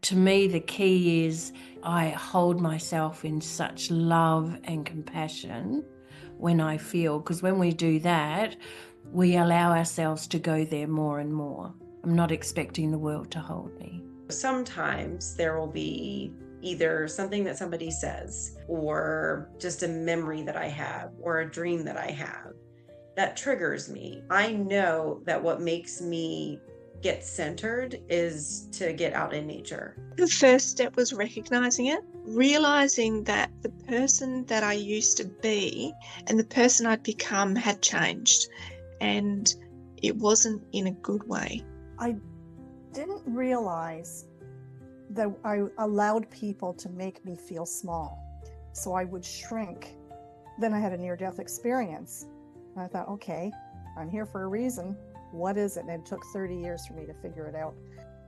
To me, the key is I hold myself in such love and compassion when I feel, because when we do that, we allow ourselves to go there more and more. I'm not expecting the world to hold me. Sometimes there will be either something that somebody says or just a memory that I have or a dream that I have that triggers me. I know that what makes me get centered is to get out in nature. The first step was recognizing it, realizing that the person that I used to be and the person I'd become had changed, and it wasn't in a good way. I didn't realize that I allowed people to make me feel small. So I would shrink. Then I had a near-death experience. And I thought, okay, I'm here for a reason. What is it? And it took 30 years for me to figure it out.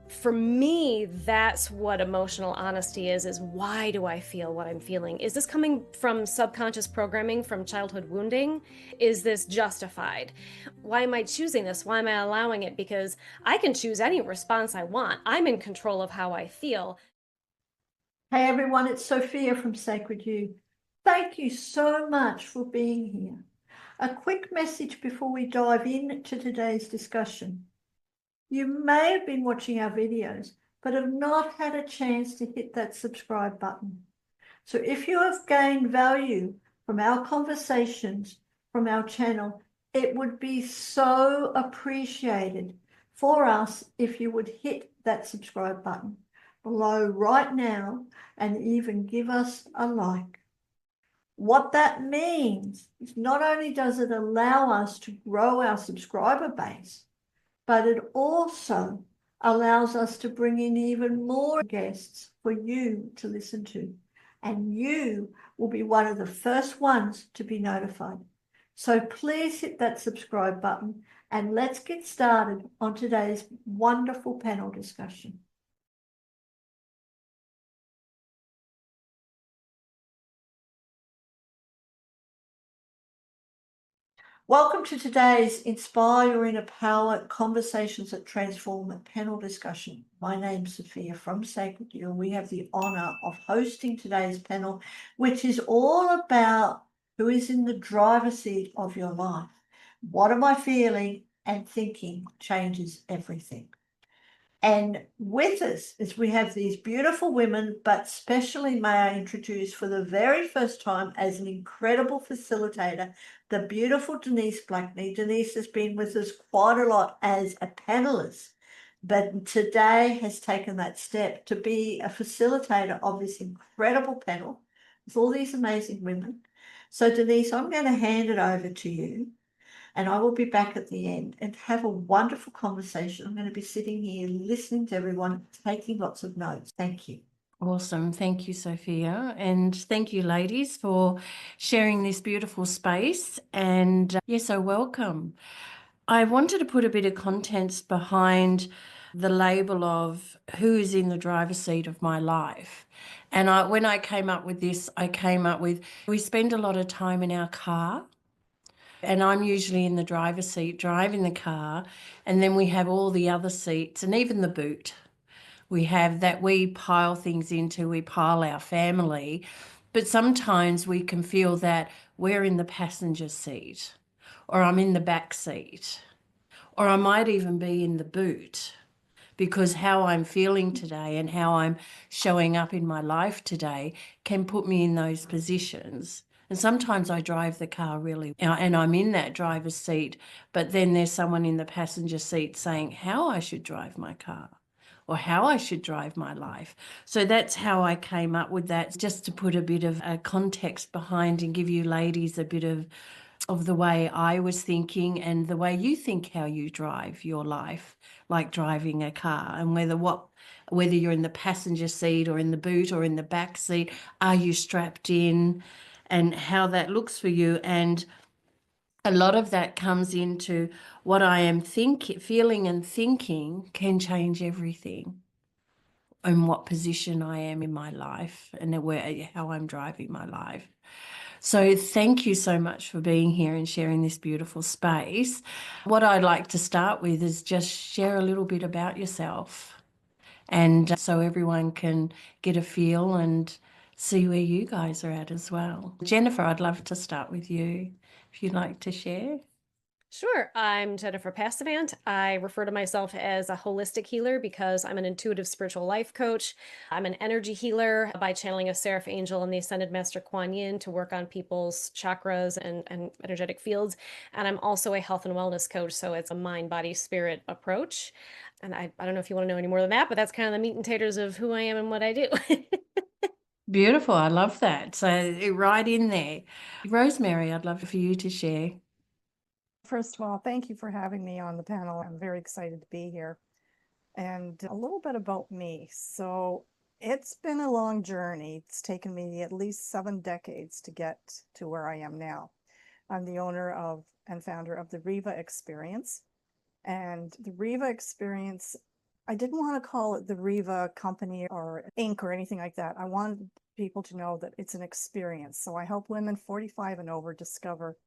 For me, that's what emotional honesty is why do I feel what I'm feeling? Is this coming from subconscious programming, from childhood wounding? Is this justified? Why am I choosing this? Why am I allowing it? Because I can choose any response I want. I'm in control of how I feel. Hey everyone, it's Sophia from Sacred You. Thank you so much for being here. A quick message before we dive into today's discussion. You may have been watching our videos, but have not had a chance to hit that subscribe button. So if you have gained value from our conversations, from our channel, it would be so appreciated for us if you would hit that subscribe button below right now and even give us a like. What that means is not only does it allow us to grow our subscriber base, but it also allows us to bring in even more guests for you to listen to. And you will be one of the first ones to be notified. So please hit that subscribe button and let's get started on today's wonderful panel discussion. Welcome to today's Inspire Your Inner Power Conversations that Transform panel discussion. My name's Sophia from Sacred You. We have the honor of hosting today's panel, which is all about who is in the driver's seat of your life. What am I feeling and thinking changes everything. And with us is we have these beautiful women, but especially may I introduce for the very first time as an incredible facilitator, the beautiful Denise BLACKNEY. Denise has been with us quite a lot as a panelist, but today has taken that step to be a facilitator of this incredible panel with all these amazing women. So Denise, I'm going to hand it over to you. And I will be back at the end and have a wonderful conversation. I'm going to be sitting here listening to everyone, taking lots of notes. Thank you. Awesome. Thank you, Sophia. And thank you, ladies, for sharing this beautiful space. And you're so welcome. I wanted to put a bit of context behind the label of who is in the driver's seat of my life. And when I came up with this, I came up with, we spend a lot of time in our car. And I'm usually in the driver's seat, driving the car, and then we have all the other seats and even the boot. We have that we pile things into, we pile our family, but sometimes we can feel that we're in the passenger seat, or I'm in the back seat, or I might even be in the boot, because how I'm feeling today and how I'm showing up in my life today can put me in those positions. And sometimes I drive the car really, and I'm in that driver's seat, but then there's someone in the passenger seat saying how I should drive my car or how I should drive my life. So that's how I came up with that, just to put a bit of a context behind and give you ladies a bit of the way I was thinking and the way you think how you drive your life, like driving a car, and whether you're in the passenger seat or in the boot or in the back seat, are you strapped in? And how that looks for you. And a lot of that comes into what I am feeling and thinking can change everything, and what position I am in my life and how I'm driving my life. So thank you so much for being here and sharing this beautiful space. What I'd like to start with is just share a little bit about yourself and so everyone can get a feel and see where you guys are at as well. Jennifer, I'd love to start with you if you'd like to share. Sure. I'm Jennifer PASSAVANT. I refer to myself as a holistic healer because I'm an intuitive spiritual life coach. I'm an energy healer by channeling a seraph angel and the ascended master Quinn to work on people's chakras and energetic fields. And I'm also a health and wellness coach. So it's a mind, body, spirit approach. And I don't know if you want to know any more than that, but that's kind of the meat and taters of who I am and what I do. Beautiful. I love that. So right in there. Rosemary, I'd love for you to share. First of all, thank you for having me on the panel. I'm very excited to be here. And a little bit about me. So it's been a long journey. It's taken me at least 7 decades to get to where I am now. I'm the owner of and founder of the Riva Experience. And the Riva Experience, I didn't want to call it the Riva Company or Inc. or anything like that. I wanted people to know that it's an experience. So I help women 45 and over discover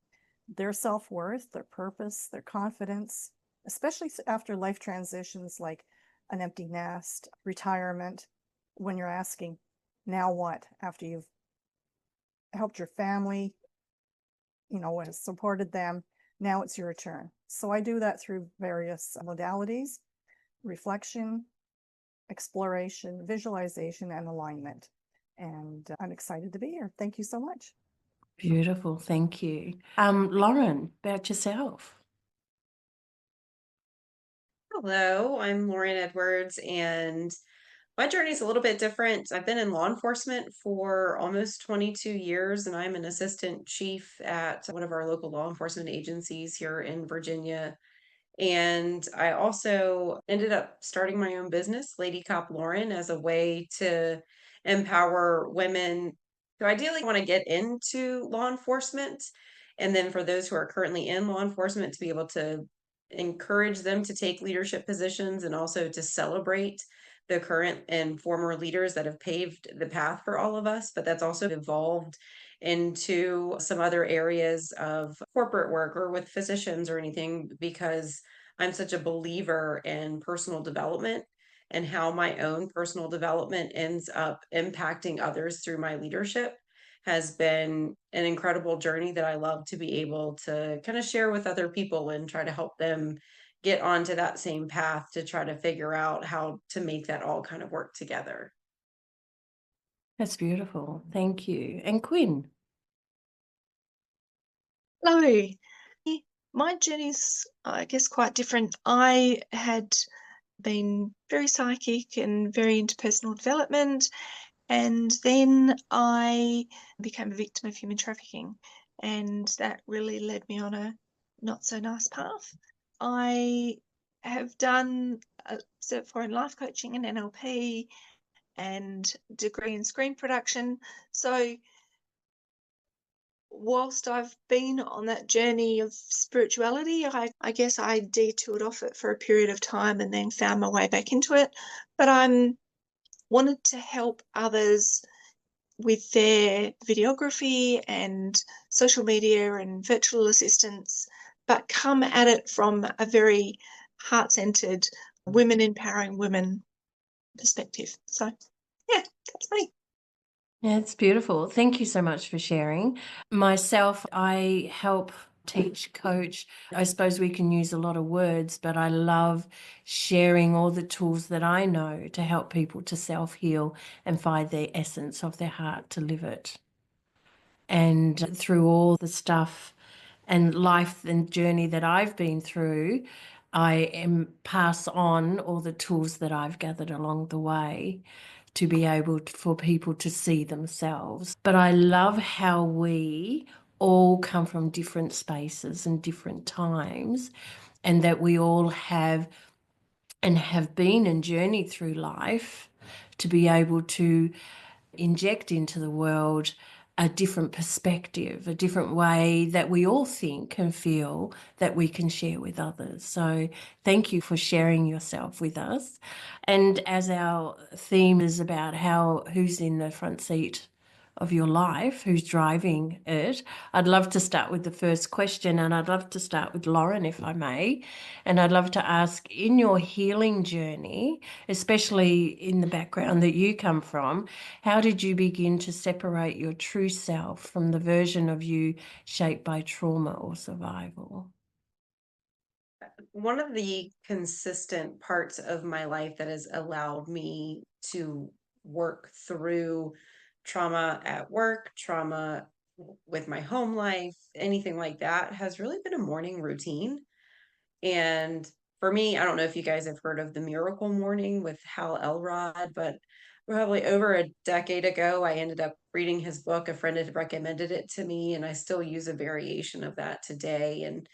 their self-worth, their purpose, their confidence, especially after life transitions like an empty nest, retirement, when you're asking, now what? After you've helped your family, has supported them, now it's your turn. So I do that through various modalities: reflection, exploration, visualization, and alignment. And I'm excited to be here. Thank you so much. Beautiful. Thank you. Lauren, about yourself. Hello, I'm Lauren Edwards, and my journey is a little bit different. I've been in law enforcement for almost 22 years, and I'm an assistant chief at one of our local law enforcement agencies here in Virginia. And I also ended up starting my own business, Lady Cop Lauren, as a way to empower women who ideally want to get into law enforcement. And then for those who are currently in law enforcement, to be able to encourage them to take leadership positions and also to celebrate the current and former leaders that have paved the path for all of us. But that's also evolved into some other areas of corporate work or with physicians or anything, because I'm such a believer in personal development and how my own personal development ends up impacting others through my leadership has been an incredible journey that I love to be able to kind of share with other people and try to help them get onto that same path to try to figure out how to make that all kind of work together. That's beautiful. Thank you. And Quinn. Hello. My journey's, I guess, quite different. I had been very psychic and very into personal development, and then I became a victim of human trafficking, and that really led me on a not so nice path. I have done a Cert 4 in life coaching and NLP and degree in screen production. So whilst I've been on that journey of spirituality, I guess I detoured off it for a period of time and then found my way back into it. But I'm wanted to help others with their videography and social media and virtual assistants, but come at it from a very heart-centered, women empowering women perspective. So yeah, that's me. Yeah, it's beautiful. Thank you so much for sharing. Myself, I help teach, coach. I suppose we can use a lot of words, but I love sharing all the tools that I know to help people to self-heal and find the essence of their heart to live it. And through all the stuff and life and journey that I've been through, I pass on all the tools that I've gathered along the way to be able for people to see themselves. But I love how we all come from different spaces and different times, and that we all have and have been and journeyed through life to be able to inject into the world a different perspective, a different way that we all think and feel that we can share with others. So thank you for sharing yourself with us. And as our theme is about who's in the front seat of your life, who's driving it. I'd love to start with the first question, and I'd love to start with Lauren, if I may. And I'd love to ask, in your healing journey, especially in the background that you come from, how did you begin to separate your true self from the version of you shaped by trauma or survival? One of the consistent parts of my life that has allowed me to work through trauma at work, trauma with my home life, anything like that, has really been a morning routine. And for me, I don't know if you guys have heard of the Miracle Morning with Hal Elrod, but probably over a decade ago, I ended up reading his book. A friend had recommended it to me, and I still use a variation of that today. And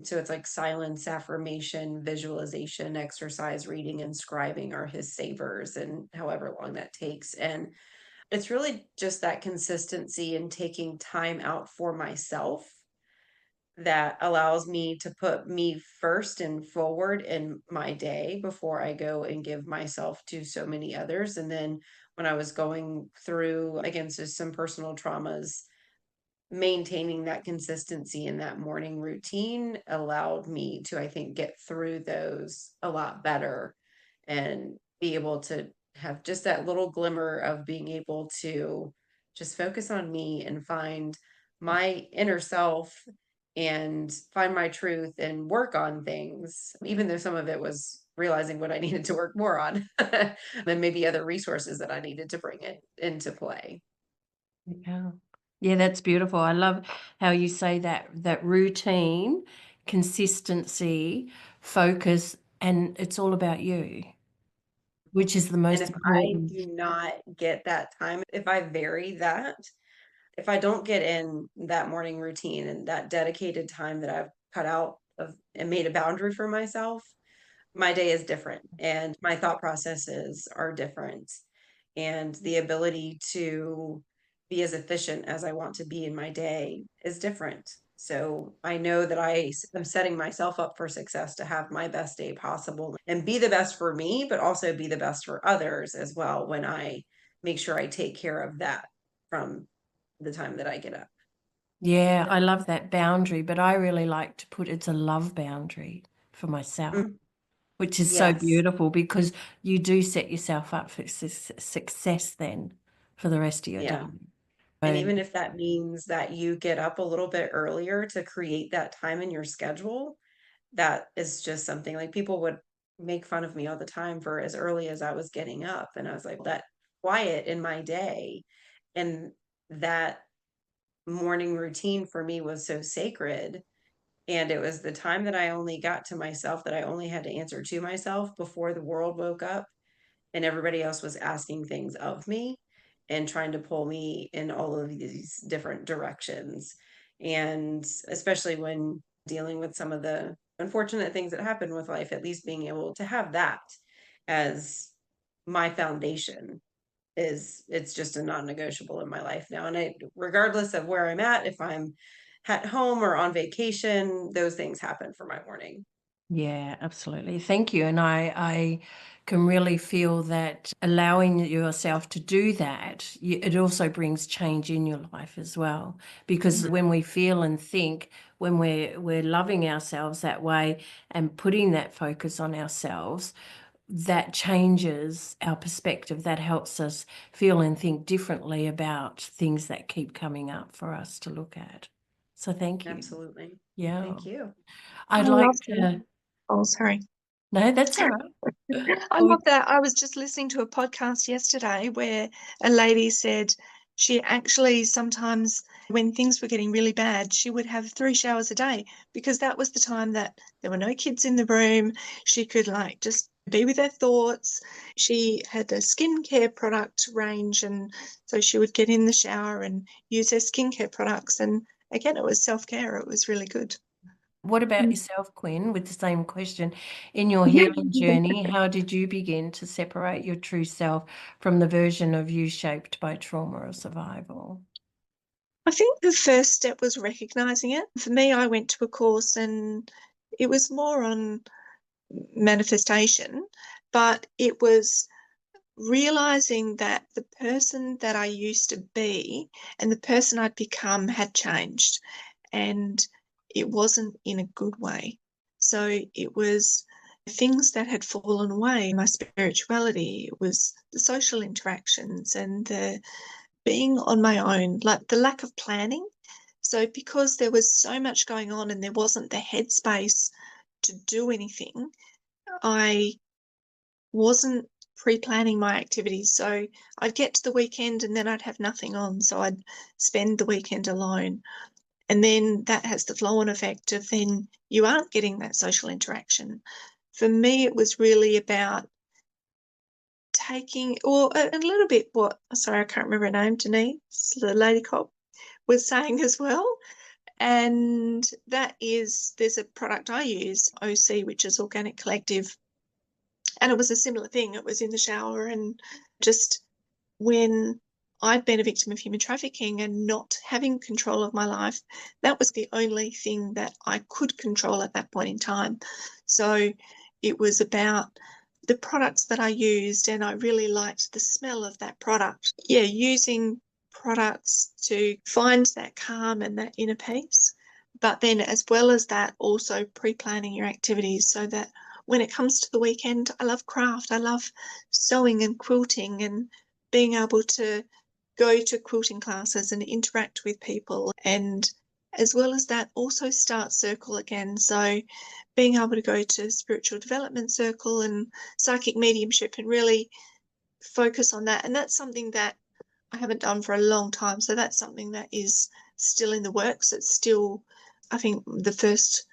so it's like silence, affirmation, visualization, exercise, reading, and scribing are his savers, and however long that takes. And it's really just that consistency and taking time out for myself that allows me to put me first and forward in my day before I go and give myself to so many others. And then when I was going through against some personal traumas, maintaining that consistency in that morning routine allowed me to, I think, get through those a lot better and be able to have just that little glimmer of being able to just focus on me and find my inner self and find my truth and work on things, even though some of it was realizing what I needed to work more on, and maybe other resources that I needed to bring it into play. Yeah. Yeah, that's beautiful. I love how you say that routine, consistency, focus, and it's all about you, which is the And most if I important. do not get that time, if I vary that, if I don't get in that morning routine and that dedicated time that I've cut out of and made a boundary for myself, my day is different and my thought processes are different. And the ability to be as efficient as I want to be in my day is different. So I know that am setting myself up for success to have my best day possible and be the best for me, but also be the best for others as well when I make sure I take care of that from the time that I get up. Yeah, I love that boundary, but I really like to put it's a love boundary for myself, Mm, which is so yes. beautiful because you do set yourself up for success then for the rest of your day. Yeah. And even if that means that you get up a little bit earlier to create that time in your schedule, that is just something like people would make fun of me all the time for as early as I was getting up. And I was like, that quiet in my day and that morning routine for me was so sacred. And it was the time that I only got to myself, that I only had to answer to myself before the world woke up and everybody else was asking things of me and trying to pull me in all of these different directions. And especially when dealing with some of the unfortunate things that happen with life, at least being able to have that as my foundation it's just a non-negotiable in my life now. And regardless of where I'm at, if I'm at home or on vacation, those things happen for my morning. Yeah, absolutely. Thank you. And I can really feel that allowing yourself to do that, it also brings change in your life as well. Because when we feel and think, when we're loving ourselves that way and putting that focus on ourselves, that changes our perspective. That helps us feel and think differently about things that keep coming up for us to look at. So thank you. Absolutely. Yeah. Thank you. I I'd like love to. that. Oh, sorry. No, that's all right. I love that. I was just listening to a podcast yesterday where a lady said she actually sometimes, when things were getting really bad, she would have 3 showers a day because that was the time that there were no kids in the room. She could like just be with her thoughts. She had a skincare product range, and so she would get in the shower and use her skincare products. And again, it was self-care. It was really good. What about yourself, Quinn, with the same question? In your healing journey, how did you begin to separate your true self from the version of you shaped by trauma or survival? I think the first step was recognizing it. For me, I went to a course and it was more on manifestation, but it was realizing that the person that I used to be and the person I'd become had changed, and it wasn't in a good way. So it was things that had fallen away, my spirituality, it was the social interactions and the being on my own, like the lack of planning. So because there was so much going on and there wasn't the headspace to do anything, I wasn't pre-planning my activities. So I'd get to the weekend and then I'd have nothing on. So I'd spend the weekend alone. And then that has the flow-on effect of then you aren't getting that social interaction. For me, it was really about taking, or a little bit what, sorry, I can't remember her name, Denise, the lady cop, was saying as well. And that is, there's a product I use, OC, which is Organic Collective. And it was a similar thing. It was in the shower, and just when I'd been a victim of human trafficking and not having control of my life, that was the only thing that I could control at that point in time. So it was about the products that I used, and I really liked the smell of that product. Yeah, using products to find that calm and that inner peace. But then as well as that, also pre-planning your activities so that when it comes to the weekend, I love craft. I love sewing and quilting and being able to go to quilting classes and interact with people. And as well as that, also start circle again. So being able to go to spiritual development circle and psychic mediumship and really focus on that. And that's something that I haven't done for a long time. So that's something that is still in the works. It's still, I think the first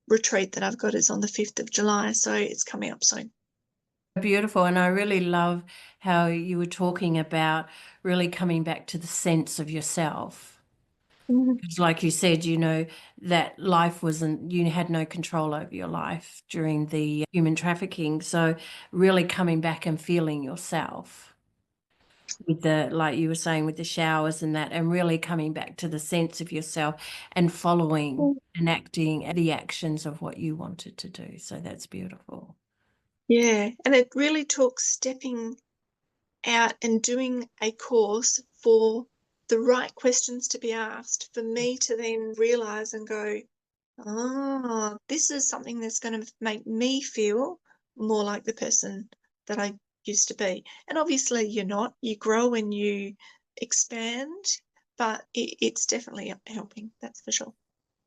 retreat that I've got is on the 5th of July. So it's coming up soon. Beautiful. And I really love how you were talking about really coming back to the sense of yourself. Because like you said, you know, that life wasn't, you had no control over your life during the human trafficking. So really coming back and feeling yourself with the, like you were saying, with the showers and that, and really coming back to the sense of yourself and following and acting the actions of what you wanted to do. So that's beautiful. Yeah, and it really took stepping out and doing a course for the right questions to be asked for me to then realize and go, oh, this is something that's going to make me feel more like the person that I used to be. And obviously you're not, you grow and you expand, but it's definitely helping, that's for sure.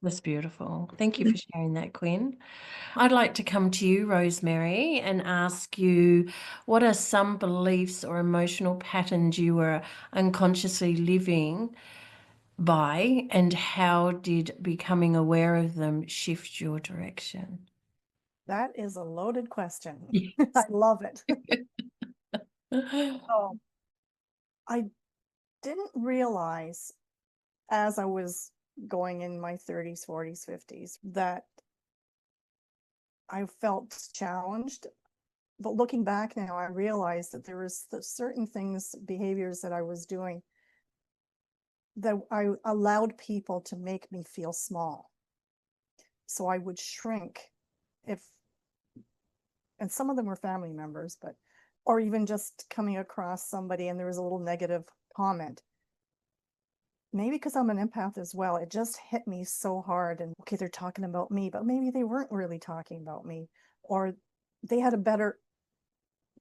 That's beautiful. Thank you for sharing that, Quinn. I'd like to come to you, Rosemary, and ask you, what are some beliefs or emotional patterns you were unconsciously living by, and how did becoming aware of them shift your direction? That is a loaded question. Yes. I love it. Oh, I didn't realize as I was going in my 30s, 40s, 50s that I felt challenged. But looking back now, I realized that there was certain things, behaviors that I was doing that I allowed people to make me feel small. So I would shrink if, and some of them were family members, but, or even just coming across somebody and there was a little negative comment. Maybe because I'm an empath as well, it just hit me so hard. And okay, they're talking about me, but maybe they weren't really talking about me, or they had a better,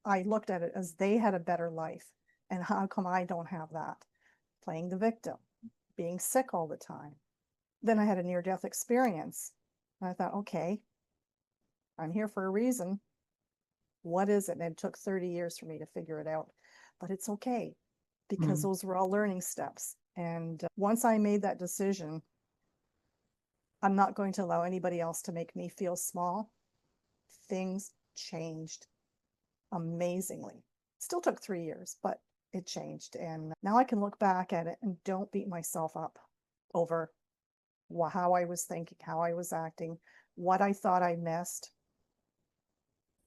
I looked at it as they had a better life. And how come I don't have that? Playing the victim, being sick all the time. Then I had a near-death experience. And I thought, okay, I'm here for a reason. What is it? And it took 30 years for me to figure it out. But it's okay, because those were all learning steps. And once I made that decision, I'm not going to allow anybody else to make me feel small, things changed amazingly. Still took 3 years, but it changed. And now I can look back at it and don't beat myself up over how I was thinking, how I was acting, what I thought I missed,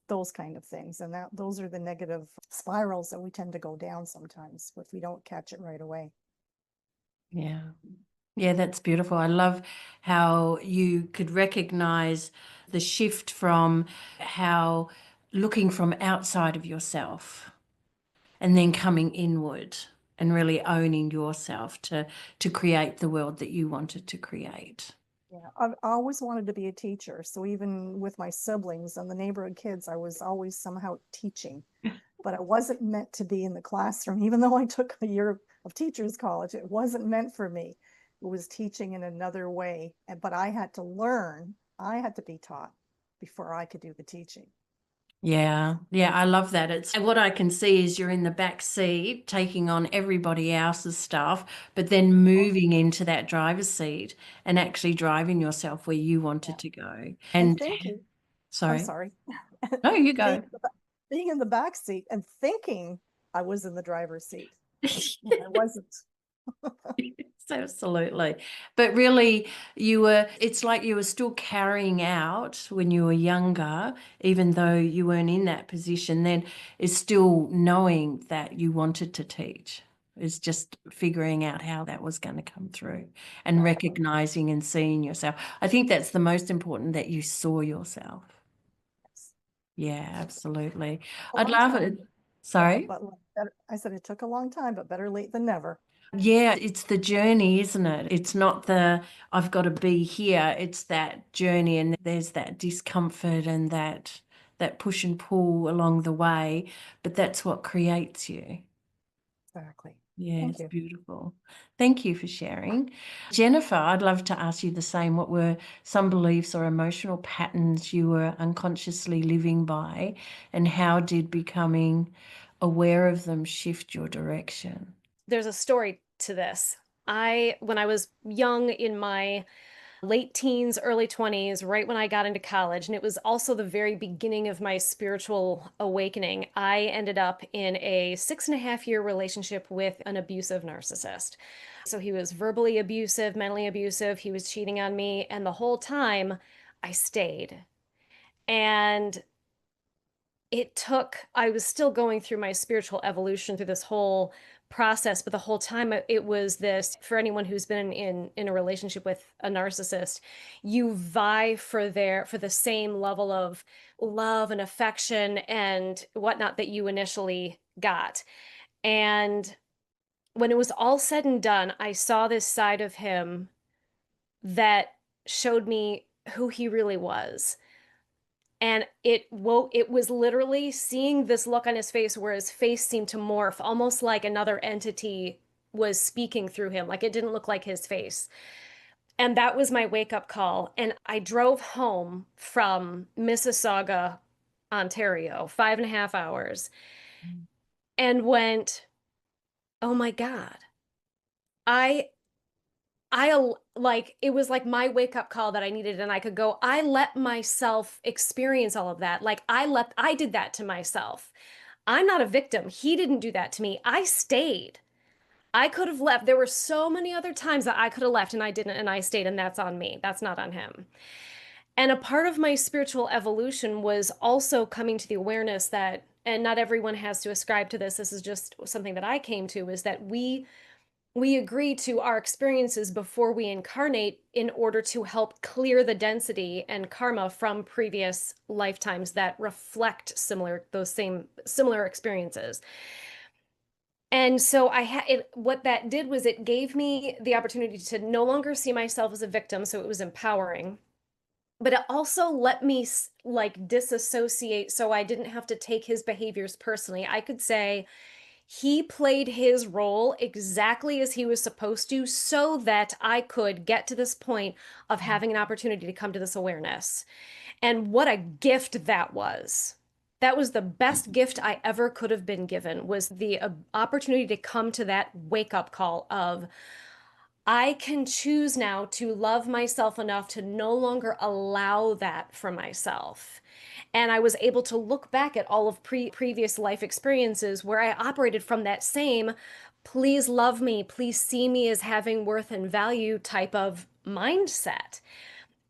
those kind of things. And those are the negative spirals that we tend to go down sometimes if we don't catch it right away. Yeah. Yeah, that's beautiful. I love how you could recognize the shift from how looking from outside of yourself and then coming inward and really owning yourself to create the world that you wanted to create. Yeah, I've always wanted to be a teacher. So even with my siblings and the neighborhood kids, I was always somehow teaching. But it wasn't meant to be in the classroom. Even though I took a year of teachers college, it wasn't meant for me. It was teaching in another way. But I had to learn, I had to be taught before I could do the teaching. Yeah, I love that. It's what I can see is you're in the back seat taking on everybody else's stuff, but then moving into that driver's seat and actually driving yourself where you wanted to go. And thinking, I'm sorry. sorry. No, you go. Being in the back seat and thinking I was in the driver's seat. I wasn't. Absolutely. But really, it's like you were still carrying out when you were younger, even though you weren't in that position, then is still knowing that you wanted to teach. It's just figuring out how that was going to come through and recognizing and seeing yourself. I think that's the most important, that you saw yourself. Yes. Yeah, absolutely. A I'd long love time. it. Sorry? But I said it took a long time, but better late than never. Yeah, it's the journey, isn't it? It's not I've got to be here. It's that journey, and there's that discomfort and that push and pull along the way, but that's what creates you. Exactly. Yeah, Thank it's you. beautiful. Thank you for sharing. Jennifer, I'd love to ask you the same. What were some beliefs or emotional patterns you were unconsciously living by, and how did becoming aware of them shift your direction? There's a story to this. When I was young, in my late teens, early 20s, right when I got into college, and it was also the very beginning of my spiritual awakening, I ended up in a 6.5-year relationship with an abusive narcissist. So he was verbally abusive, mentally abusive, he was cheating on me, and the whole time I stayed. And I was still going through my spiritual evolution through this whole process, but the whole time it was this, for anyone who's been in a relationship with a narcissist, you vie for the same level of love and affection and whatnot that you initially got. And when it was all said and done, I saw this side of him that showed me who he really was. And it was literally seeing this look on his face where his face seemed to morph, almost like another entity was speaking through him. Like it didn't look like his face. And that was my wake up call. And I drove home from Mississauga, Ontario, 5.5 hours, and went, oh my God, like, it was like my wake up call that I needed. And I could go, I let myself experience all of that. Like I did that to myself. I'm not a victim. He didn't do that to me. I stayed. I could have left. There were so many other times that I could have left and I didn't, and I stayed, and that's on me. That's not on him. And a part of my spiritual evolution was also coming to the awareness that, and not everyone has to ascribe to this, this is just something that I came to, is that we agree to our experiences before we incarnate in order to help clear the density and karma from previous lifetimes that reflect similar experiences. And so what that did was it gave me the opportunity to no longer see myself as a victim, so it was empowering. But it also let me like disassociate, so I didn't have to take his behaviors personally. I could say, he played his role exactly as he was supposed to, so that I could get to this point of having an opportunity to come to this awareness. And what a gift that was. That was the best gift I ever could have been given, was the opportunity to come to that wake-up call of, I can choose now to love myself enough to no longer allow that for myself. And I was able to look back at all of previous life experiences where I operated from that same, please love me, please see me as having worth and value type of mindset.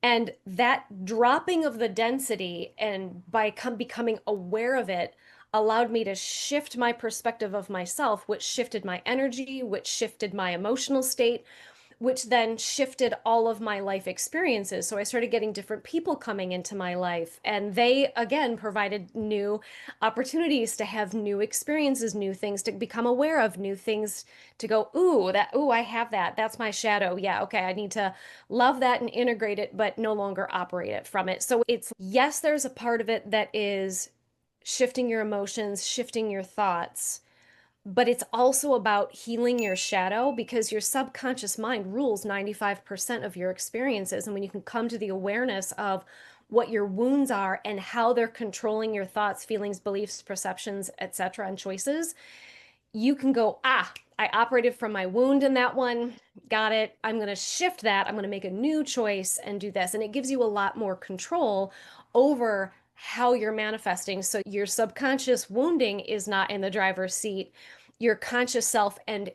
And that dropping of the density, and by becoming aware of it, allowed me to shift my perspective of myself, which shifted my energy, which shifted my emotional state, which then shifted all of my life experiences. So I started getting different people coming into my life, and they again provided new opportunities to have new experiences, new things to become aware of, new things to go, ooh, I have that. That's my shadow. Yeah, okay, I need to love that and integrate it, but no longer operate it from it. So it's, yes, there's a part of it that is shifting your emotions, shifting your thoughts, but it's also about healing your shadow, because your subconscious mind rules 95% of your experiences. And when you can come to the awareness of what your wounds are and how they're controlling your thoughts, feelings, beliefs, perceptions, etc., and choices, you can go, I operated from my wound in that one. Got it. I'm going to shift that. I'm going to make a new choice and do this. And it gives you a lot more control over how you're manifesting. So your subconscious wounding is not in the driver's seat. Your conscious self, and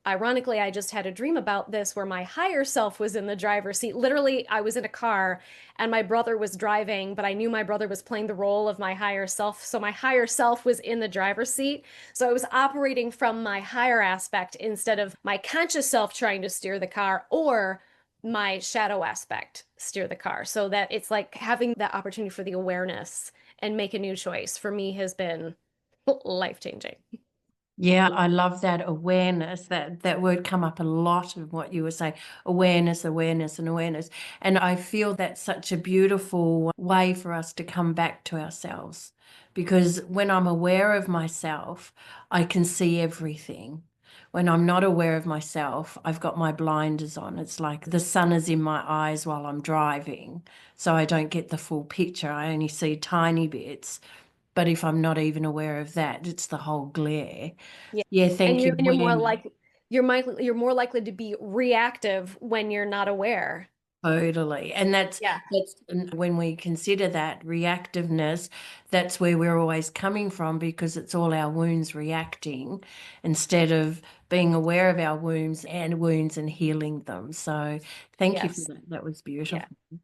ironically, I just had a dream about this where my higher self was in the driver's seat. Literally, I was in a car and my brother was driving, but I knew my brother was playing the role of my higher self. So my higher self was in the driver's seat. So I was operating from my higher aspect instead of my conscious self trying to steer the car, or my shadow aspect steer the car. So that it's like having that opportunity for the awareness and make a new choice for me has been life-changing. Yeah, I love that awareness. That word come up a lot of what you were saying, awareness, awareness, and awareness. And I feel that's such a beautiful way for us to come back to ourselves, because when I'm aware of myself, I can see everything. When I'm not aware of myself, I've got my blinders on. It's like the sun is in my eyes while I'm driving, so I don't get the full picture. I only see tiny bits. But if I'm not even aware of that, it's the whole glare. Yeah. Yeah, thank you. You're more likely to be reactive when you're not aware. Totally. And that's when we consider that reactiveness, that's where we're always coming from, because it's all our wounds reacting instead of being aware of our wounds and healing them. So thank you for that. That was beautiful. Yeah.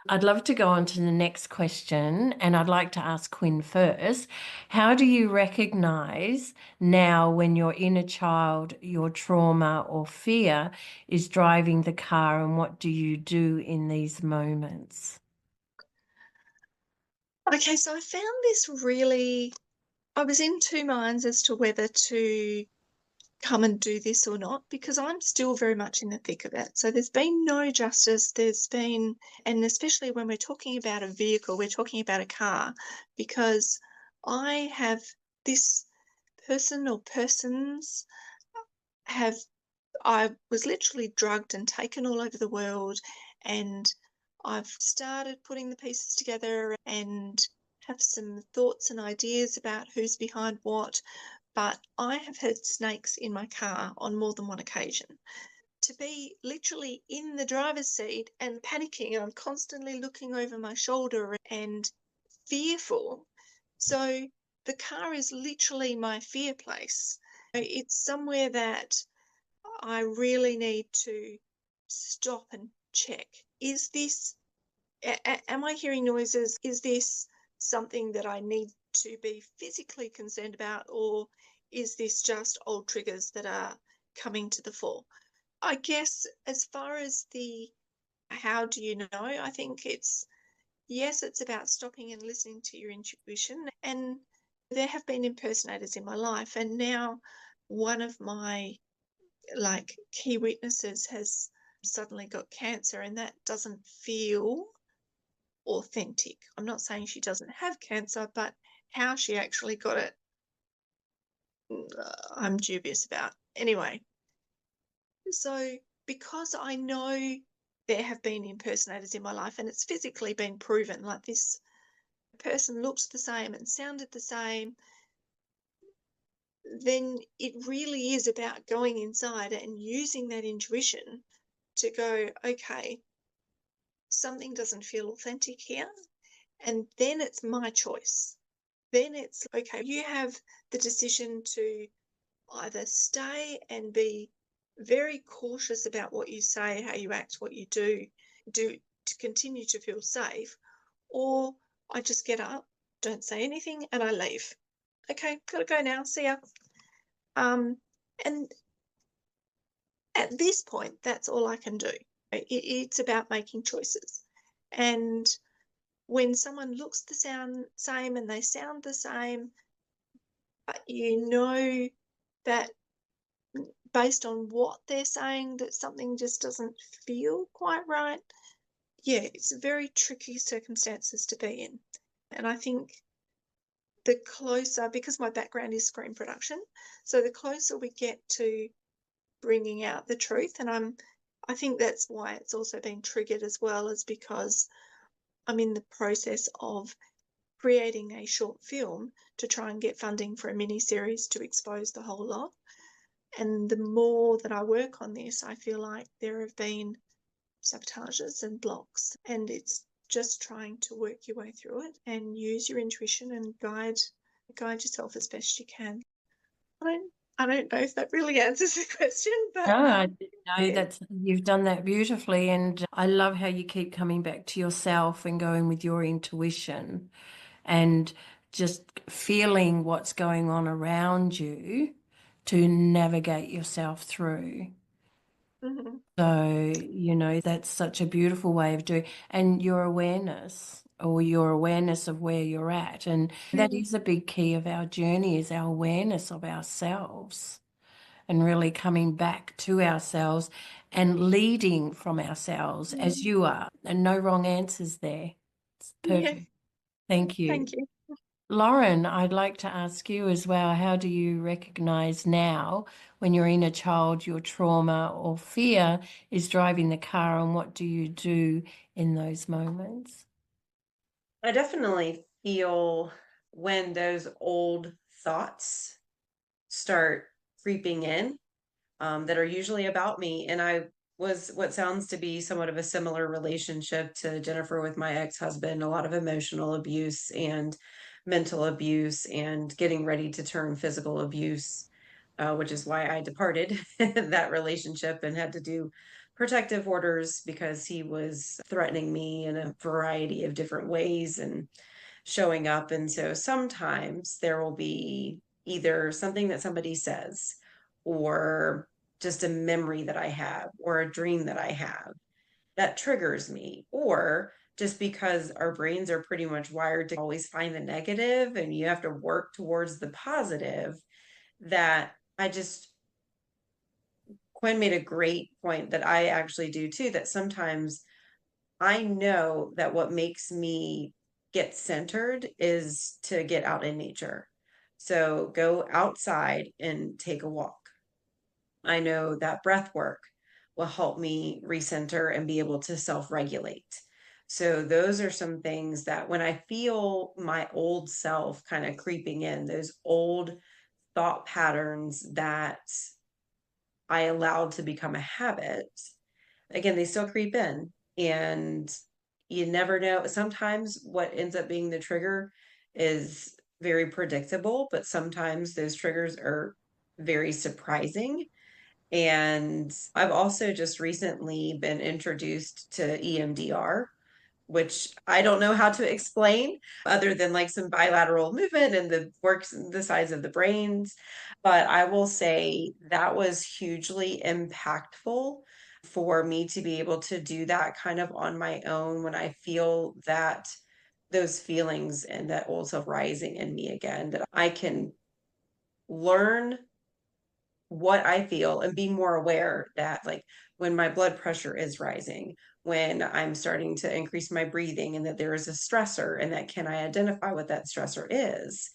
I'd love to go on to the next question, and I'd like to ask Quinn first. How do you recognize now when your inner child, your trauma or fear is driving the car, and what do you do in these moments? Okay, so I found this really, I was in two minds as to whether to come and do this or not, because I'm still very much in the thick of it. So there's been no justice. And especially when we're talking about a vehicle, we're talking about a car, because I have this person or persons I was literally drugged and taken all over the world, and I've started putting the pieces together and have some thoughts and ideas about who's behind what. But I have had snakes in my car on more than one occasion. To be literally in the driver's seat and panicking, I'm constantly looking over my shoulder and fearful. So the car is literally my fear place. It's somewhere that I really need to stop and check. Is this, am I hearing noises? Is this something that I need to be physically concerned about, or is this just old triggers that are coming to the fore? I guess as far as the how do you know, I think yes, it's about stopping and listening to your intuition. And there have been impersonators in my life, and now one of my key witnesses has suddenly got cancer, and that doesn't feel authentic. I'm not saying she doesn't have cancer, but how she actually got it, I'm dubious about. Anyway, so because I know there have been impersonators in my life, and it's physically been proven, like this person looked the same and sounded the same, then it really is about going inside and using that intuition to go, okay, something doesn't feel authentic here. And then it's my choice. Then it's, okay, you have the decision to either stay and be very cautious about what you say, how you act, what you do to continue to feel safe, or I just get up, don't say anything, and I leave. Okay, gotta go now, see ya. And at this point, that's all I can do. It's about making choices. And when someone looks the same and they sound the same, but you know that based on what they're saying, that something just doesn't feel quite right. Yeah, it's very tricky circumstances to be in. And I think the closer, because my background is screen production, so the closer we get to bringing out the truth, and I think that's why it's also been triggered as well, is because I'm in the process of creating a short film to try and get funding for a mini series to expose the whole lot. And the more that I work on this, I feel like there have been sabotages and blocks, and it's just trying to work your way through it and use your intuition and guide yourself as best you can. I don't know if that really answers the question, but No, I didn't know yeah. that you've done that beautifully. And I love how you keep coming back to yourself and going with your intuition and just feeling what's going on around you to navigate yourself through. Mhm. So, that's such a beautiful way of doing, and your awareness of where you're at. And that is a big key of our journey, is our awareness of ourselves and really coming back to ourselves and leading from ourselves as you are. And no wrong answers there. It's Yeah, perfect. Thank you. thank you. Lauren, I'd like to ask you as well, how do you recognize now when you're in a child, your trauma or fear is driving the car, and what do you do in those moments? I definitely feel when those old thoughts start creeping in, that are usually about me. And I was what sounds to be somewhat of a similar relationship to Jennifer with my ex-husband, a lot of emotional abuse and mental abuse and getting ready to turn physical abuse, which is why I departed that relationship and had to do protective orders because he was threatening me in a variety of different ways and showing up. And so sometimes there will be either something that somebody says or just a memory that I have or a dream that I have that triggers me, or just because our brains are pretty much wired to always find the negative and you have to work towards the positive, that Quinn made a great point that I actually do too, that sometimes I know that what makes me get centered is to get out in nature. So go outside and take a walk. I know that breath work will help me recenter and be able to self-regulate. So those are some things that when I feel my old self kind of creeping in, those old thought patterns that I allowed to become a habit, again, they still creep in, and you never know. Sometimes what ends up being the trigger is very predictable, but sometimes those triggers are very surprising. And I've also just recently been introduced to EMDR, which I don't know how to explain other than like some bilateral movement and the works the size of the brains. But I will say that was hugely impactful for me to be able to do that kind of on my own when I feel that those feelings and that old self rising in me again, that I can learn what I feel and be more aware that, like, when my blood pressure is rising, when I'm starting to increase my breathing, and that there is a stressor, and that can I identify what that stressor is,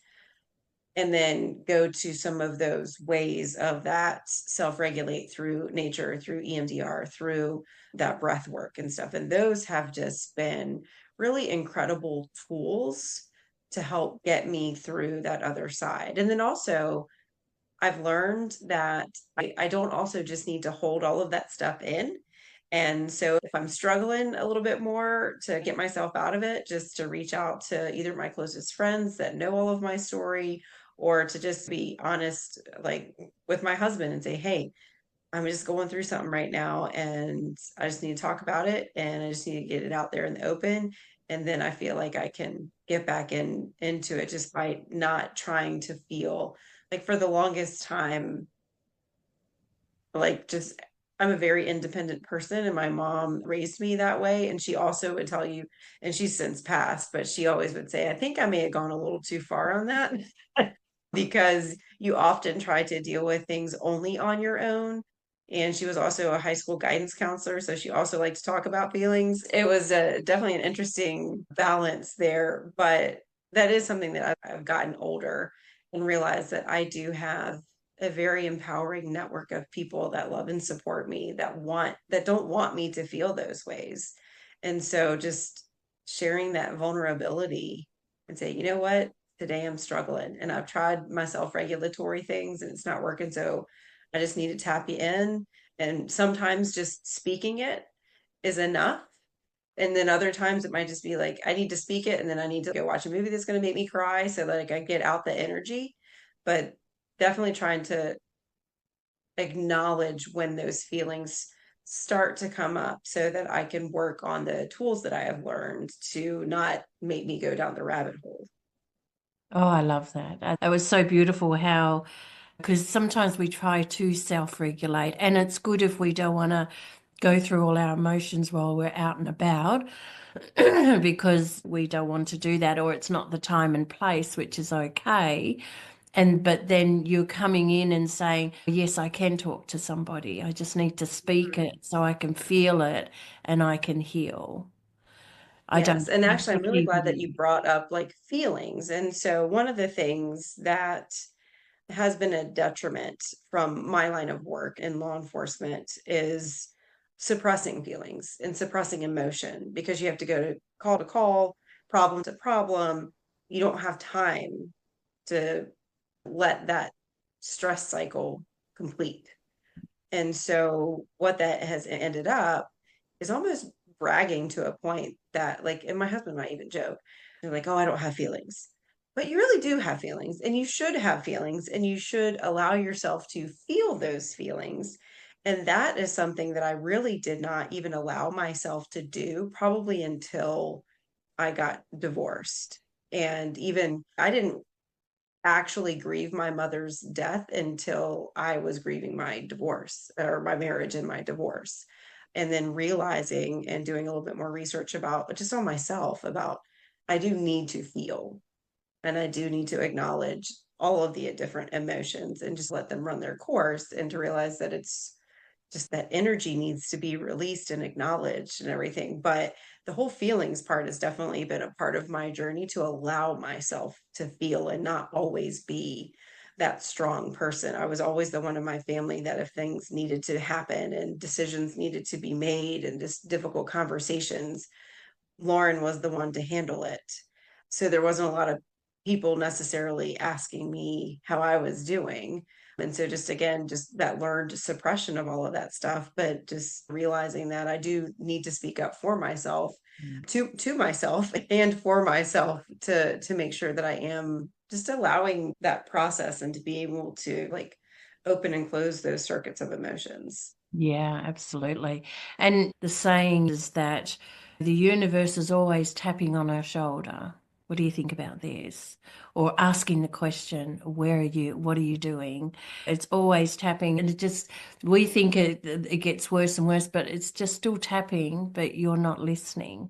and then go to some of those ways of that self-regulate through nature, through EMDR, through that breath work and stuff. And those have just been really incredible tools to help get me through that other side. And then also I've learned that I don't also just need to hold all of that stuff in. And so if I'm struggling a little bit more to get myself out of it, just to reach out to either my closest friends that know all of my story, or to just be honest, like with my husband, and say, hey, I'm just going through something right now and I just need to talk about it, and I just need to get it out there in the open. And then I feel like I can get back into it just by not trying to feel like, for the longest time, like, just I'm a very independent person, and my mom raised me that way. And she also would tell you, and she's since passed, but she always would say, I think I may have gone a little too far on that because you often try to deal with things only on your own. And she was also a high school guidance counselor, so she also liked to talk about feelings. It was definitely an interesting balance there, but that is something that I've gotten older and realized that I do have a very empowering network of people that love and support me, that don't want me to feel those ways. And so just sharing that vulnerability and say, you know what, today I'm struggling and I've tried my self-regulatory things and it's not working. So I just need to tap you in. And sometimes just speaking it is enough. And then other times it might just be like, I need to speak it and then I need to go watch a movie that's going to make me cry so that like I get out the energy. But definitely trying to acknowledge when those feelings start to come up so that I can work on the tools that I have learned to not make me go down the rabbit hole. Oh, I love that. That was so beautiful how, because sometimes we try to self-regulate, and it's good if we don't want to go through all our emotions while we're out and about because we don't want to do that, or it's not the time and place, which is okay. But then you're coming in and saying, yes, I can talk to somebody. I just need to speak it so I can feel it and I can heal. I Yes, don't and have actually, to I'm really keep glad it that you in. brought up like feelings. And so, one of the things that has been a detriment from my line of work in law enforcement is suppressing feelings and suppressing emotion because you have to call, problem to problem. You don't have time to let that stress cycle complete. And so what that has ended up is almost bragging to a point that like, and my husband might even joke, they're like, oh, I don't have feelings. But you really do have feelings, and you should have feelings, and you should allow yourself to feel those feelings. And that is something that I really did not even allow myself to do probably until I got divorced. And even I didn't actually grieve my mother's death until I was grieving my divorce or my marriage and my divorce. And then realizing and doing a little bit more research about just on myself about I do need to feel and I do need to acknowledge all of the different emotions and just let them run their course and to realize that it's just that energy needs to be released and acknowledged and everything. But the whole feelings part has definitely been a part of my journey to allow myself to feel and not always be that strong person. I was always the one in my family that if things needed to happen and decisions needed to be made and just difficult conversations, Lauren was the one to handle it. So there wasn't a lot of people necessarily asking me how I was doing. And so just again, just that learned suppression of all of that stuff, but just realizing that I do need to speak up for myself, to myself and for myself to make sure that I am just allowing that process and to be able to like open and close those circuits of emotions. Yeah, absolutely. And the saying is that the universe is always tapping on our shoulder. What do you think about this? Or asking the question, where are you? What are you doing? It's always tapping. And we think it gets worse and worse, but it's just still tapping, but you're not listening.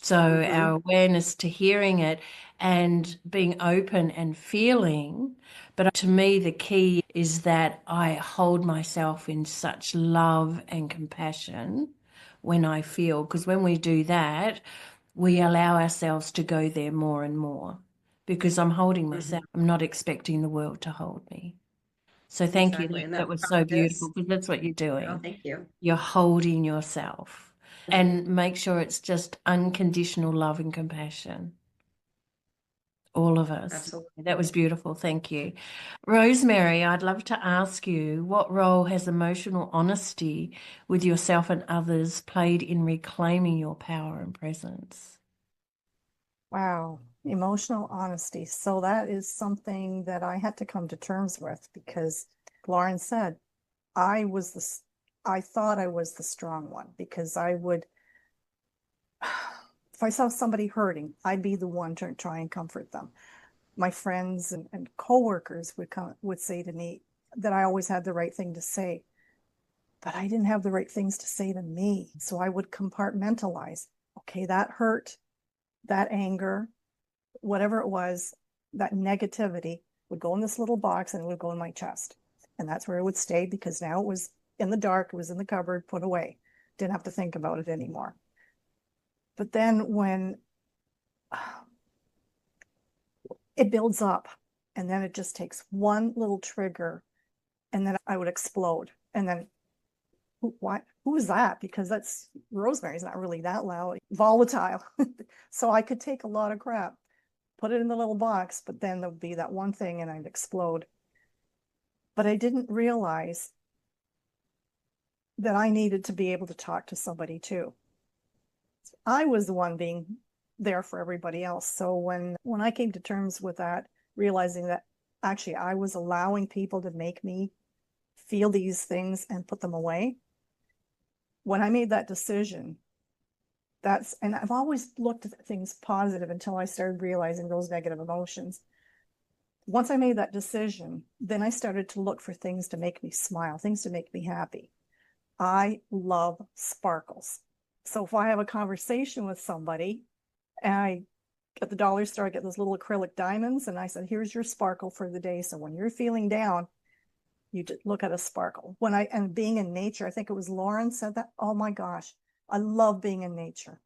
So our awareness to hearing it and being open and feeling. But to me, the key is that I hold myself in such love and compassion when I feel, because when we do that, we allow ourselves to go there more and more because I'm holding myself. I'm not expecting the world to hold me. So thank you. Exactly. And That that was so practice. beautiful because that's what you're Oh, doing. thank you. You're holding yourself and make sure it's just unconditional love and compassion. All of us. Absolutely. That was beautiful. Thank you. Rosemary, I'd love to ask you, what role has emotional honesty with yourself and others played in reclaiming your power and presence? Wow, emotional honesty. So that is something that I had to come to terms with because Lauren said I thought I was the strong one because I would, if I saw somebody hurting, I'd be the one to try and comfort them. My friends and coworkers would say to me that I always had the right thing to say. but I didn't have the right things to say to me. So I would compartmentalize. Okay, that hurt, that anger, whatever it was, that negativity would go in this little box and it would go in my chest. And that's where it would stay, because now it was in the dark, it was in the cupboard, put away. Didn't have to think about it anymore. But then when it builds up, and then it just takes one little trigger, and then I would explode. And then who is that? Because that's Rosemary's not really that loud, volatile. So I could take a lot of crap, put it in the little box, but then there'd be that one thing and I'd explode. But I didn't realize that I needed to be able to talk to somebody too. I was the one being there for everybody else. So when I came to terms with that, realizing that actually I was allowing people to make me feel these things and put them away, when I made that decision, and I've always looked at things positive until I started realizing those negative emotions. Once I made that decision, then I started to look for things to make me smile, things to make me happy. I love sparkles. So if I have a conversation with somebody and I at the dollar store, I get those little acrylic diamonds, and I said, here's your sparkle for the day. So when you're feeling down, you just look at a sparkle. And being in nature, I think it was Lauren said that. Oh my gosh, I love being in nature.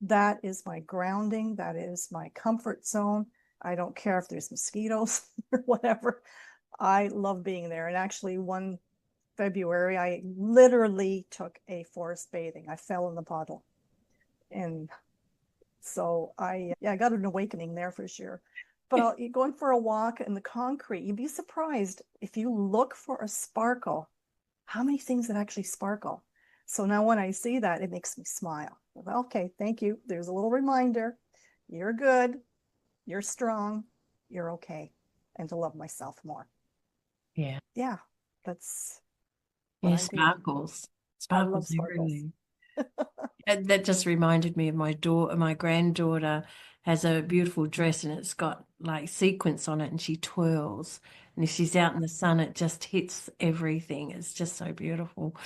That is my grounding. That is my comfort zone. I don't care if there's mosquitoes or whatever. I love being there. And actually, one February, I literally took a forest bathing. I fell in the puddle. And so I got an awakening there for sure. But going for a walk in the concrete, you'd be surprised if you look for a sparkle, how many things that actually sparkle. So now when I see that, it makes me smile. Okay, thank you. There's a little reminder. You're good. You're strong. You're okay. And to love myself more. Yeah. Yeah, that's Yeah, what I do. sparkles. I love Sparkles sparkles. everywhere. And that just reminded me of my daughter. My granddaughter has a beautiful dress and it's got like sequins on it, and she twirls. And if she's out in the sun, it just hits everything. It's just so beautiful.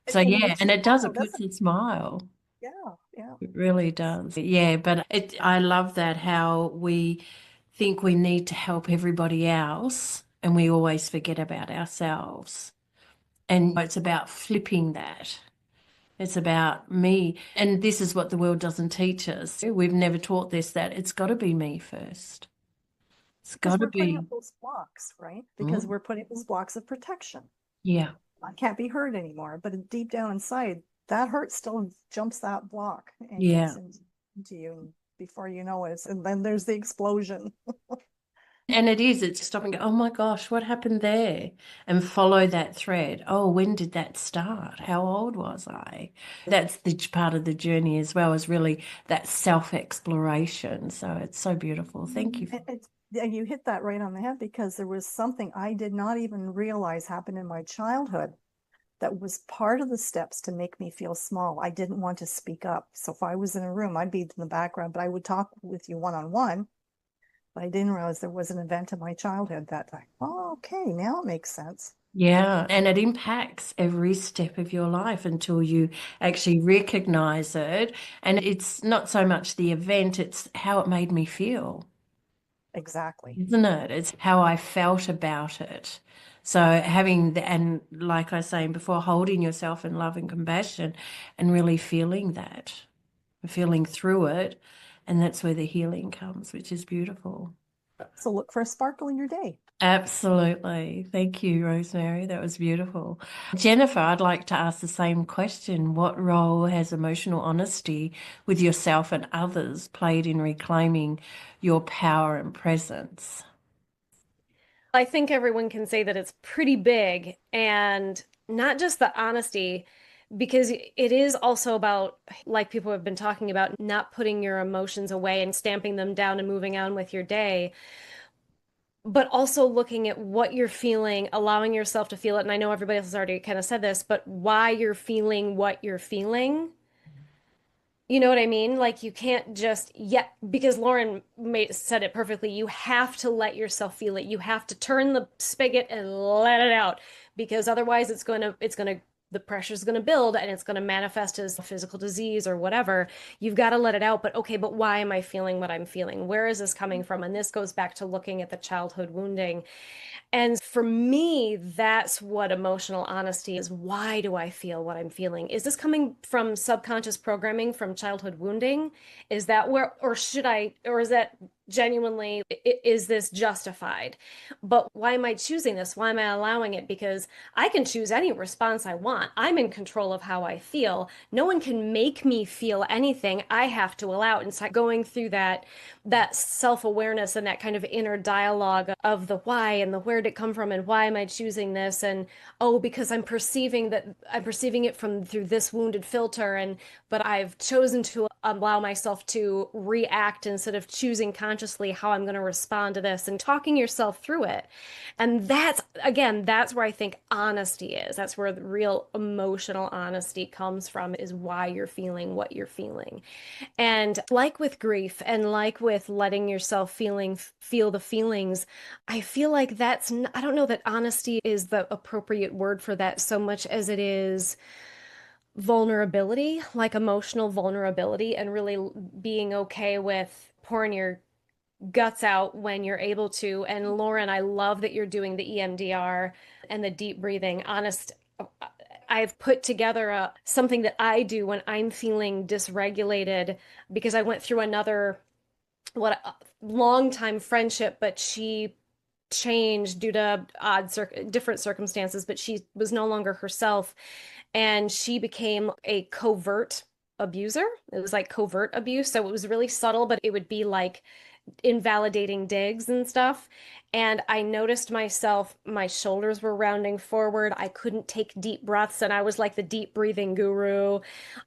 So And it yeah, makes and you it does. smile, It puts doesn't a smile. it? Yeah. It really does. Yeah, but I love that how we think we need to help everybody else and we always forget about ourselves. And it's about flipping that. It's about me. And this is what the world doesn't teach us. We've never taught this, that it's got to be me first. It's Because got to we're putting up be. those blocks, right? Because Mm, we're putting those blocks of protection. yeah. I can't be hurt anymore. But deep down inside, that hurt still jumps that block and Yeah. gets into you. And before you know it, and then there's the explosion. And it's stop and go, oh my gosh, what happened there? And follow that thread. Oh, when did that start? How old was I? That's the part of the journey as well, is really that self-exploration. So it's so beautiful. Thank you. And you hit that right on the head, because there was something I did not even realize happened in my childhood that was part of the steps to make me feel small. I didn't want to speak up. So if I was in a room, I'd be in the background, but I would talk with you one-on-one. But I didn't realize there was an event in my childhood that oh, okay, now it makes sense. Yeah, and it impacts every step of your life until you actually recognize it. And it's not so much the event, it's how it made me feel, Exactly. isn't it? It's how I felt about it. So having and like I was saying before, holding yourself in love and compassion and really feeling that, feeling through it. And that's where the healing comes, which is beautiful. So look for a sparkle in your day. Absolutely. Thank you, Rosemary. That was beautiful. Jennifer, I'd like to ask the same question. What role has emotional honesty with yourself and others played in reclaiming your power and presence? I think everyone can say that it's pretty big, and not just the honesty, because it is also about, like people have been talking about, not putting your emotions away and stamping them down and moving on with your day, but also looking at what you're feeling, allowing yourself to feel it. And I know everybody else has already kind of said this, but why you're feeling what you're feeling. You know what I mean? Like you can't just, because Lauren said it perfectly. You have to let yourself feel it. You have to turn the spigot and let it out, because otherwise it's going to the pressure's going to build and it's going to manifest as a physical disease or whatever. You've got to let it out. But okay, but why am I feeling what I'm feeling? Where is this coming from? And this goes back to looking at the childhood wounding. And for me, that's what emotional honesty is. Why do I feel what I'm feeling? Is this coming from subconscious programming from childhood wounding? Is that where, or is that genuinely, is this justified? But why am I choosing this? Why am I allowing it? Because I can choose any response I want. I'm in control of how I feel. No one can make me feel anything. I have to allow it. And so going through that self-awareness and that kind of inner dialogue of the why and the where did it come from and why am I choosing this? And oh, because I'm perceiving it through this wounded filter, but I've chosen to allow myself to react instead of choosing consciously how I'm going to respond to this, and talking yourself through it. And that's where I think honesty is. That's where the real emotional honesty comes from, is why you're feeling what you're feeling. And like with grief and like with letting yourself feel the feelings, I feel like I don't know that honesty is the appropriate word for that so much as it is vulnerability, like emotional vulnerability, and really being okay with pouring your guts out when you're able to. And Lauren, I love that you're doing the EMDR and the deep breathing. I've put together something that I do when I'm feeling dysregulated, because I went through another long-time friendship, but she changed due to different circumstances, but she was no longer herself, and she became a covert abuser. It was like covert abuse, so it was really subtle, but it would be like invalidating digs and stuff. And I noticed myself, my shoulders were rounding forward. I couldn't take deep breaths, and I was like the deep breathing guru.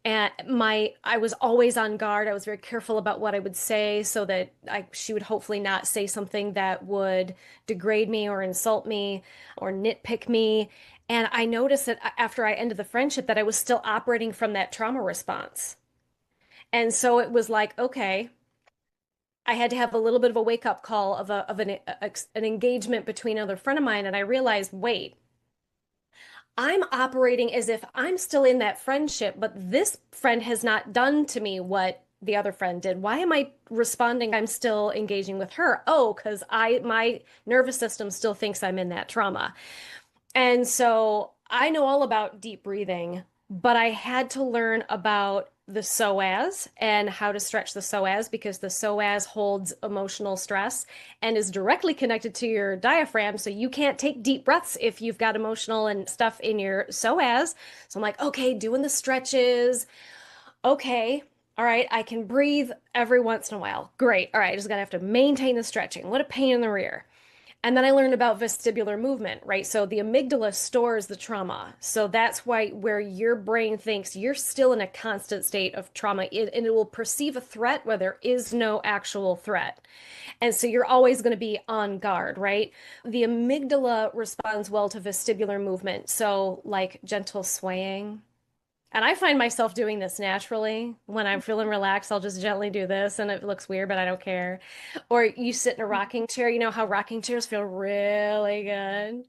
And I was always on guard. I was very careful about what I would say so that she would hopefully not say something that would degrade me or insult me or nitpick me. And I noticed that after I ended the friendship that I was still operating from that trauma response. And so it was like, okay, I had to have a little bit of a wake-up call of an engagement between another friend of mine, and I realized, wait, I'm operating as if I'm still in that friendship, but this friend has not done to me what the other friend did. Why am I responding? I'm still engaging with her. Oh, because my nervous system still thinks I'm in that trauma. And so I know all about deep breathing, but I had to learn about the psoas and how to stretch the psoas, because the psoas holds emotional stress and is directly connected to your diaphragm. So you can't take deep breaths if you've got emotional and stuff in your psoas. So I'm like, okay, doing the stretches. Okay. All right. I can breathe every once in a while. Great. All right. I just got to have to maintain the stretching. What a pain in the rear. And then I learned about vestibular movement, right? So the amygdala stores the trauma. So that's where your brain thinks you're still in a constant state of trauma, and it will perceive a threat where there is no actual threat. And so you're always going to be on guard, right? The amygdala responds well to vestibular movement. So like gentle swaying. And I find myself doing this naturally. When I'm feeling relaxed, I'll just gently do this, and it looks weird, but I don't care. Or you sit in a rocking chair. You know how rocking chairs feel really good?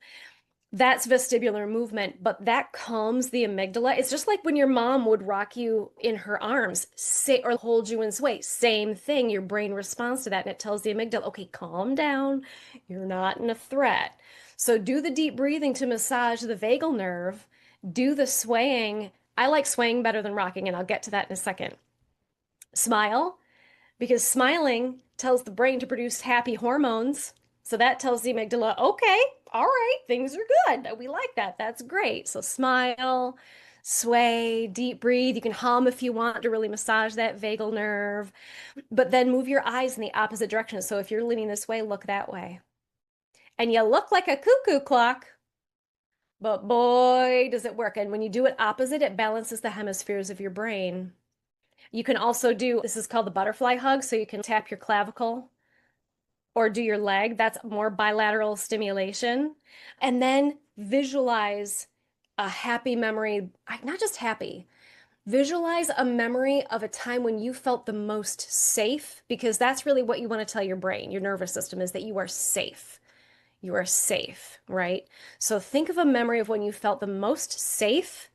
That's vestibular movement, but that calms the amygdala. It's just like when your mom would rock you in her arms, or hold you in sway. Same thing. Your brain responds to that, and it tells the amygdala, okay, calm down. You're not in a threat. So do the deep breathing to massage the vagal nerve. Do the swaying. I like swaying better than rocking, and I'll get to that in a second. Smile, because smiling tells the brain to produce happy hormones. So that tells the amygdala, okay, all right, things are good. We like that. That's great. So smile, sway, deep breathe. You can hum if you want to really massage that vagal nerve, but then move your eyes in the opposite direction. So if you're leaning this way, look that way. And you look like a cuckoo clock. But boy, does it work. And when you do it opposite, it balances the hemispheres of your brain. You can also this is called the butterfly hug. So you can tap your clavicle or do your leg. That's more bilateral stimulation. And then visualize a happy memory, not just happy. Visualize a memory of a time when you felt the most safe, because that's really what you want to tell your brain, your nervous system, is that you are safe. You are safe, right? So think of a memory of when you felt the most safe,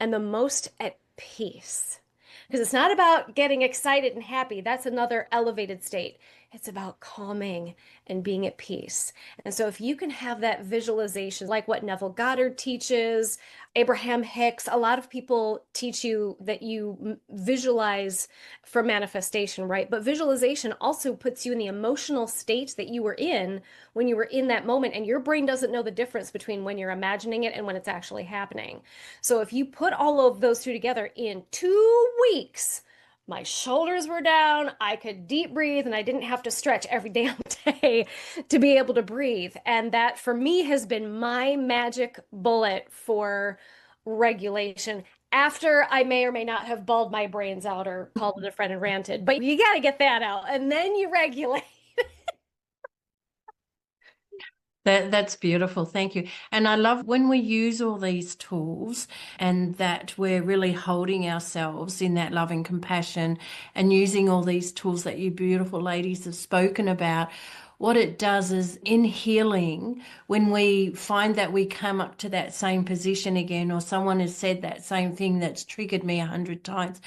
and the most at peace. Because it's not about getting excited and happy. That's another elevated state. It's about calming and being at peace. And so if you can have that visualization, like what Neville Goddard teaches, Abraham Hicks, a lot of people teach you that you visualize for manifestation, right? But visualization also puts you in the emotional state that you were in when you were in that moment, and your brain doesn't know the difference between when you're imagining it and when it's actually happening. So if you put all of those two together in 2 weeks, my shoulders were down, I could deep breathe, and I didn't have to stretch every damn day to be able to breathe. And that, for me, has been my magic bullet for regulation. After I may or may not have bawled my brains out or called it a friend and ranted, but you got to get that out, and then you regulate. That's beautiful. Thank you. And I love when we use all these tools and that we're really holding ourselves in that loving compassion and using all these tools that you beautiful ladies have spoken about. What it does is, in healing, when we find that we come up to that same position again, or someone has said that same thing that's triggered me 100 times,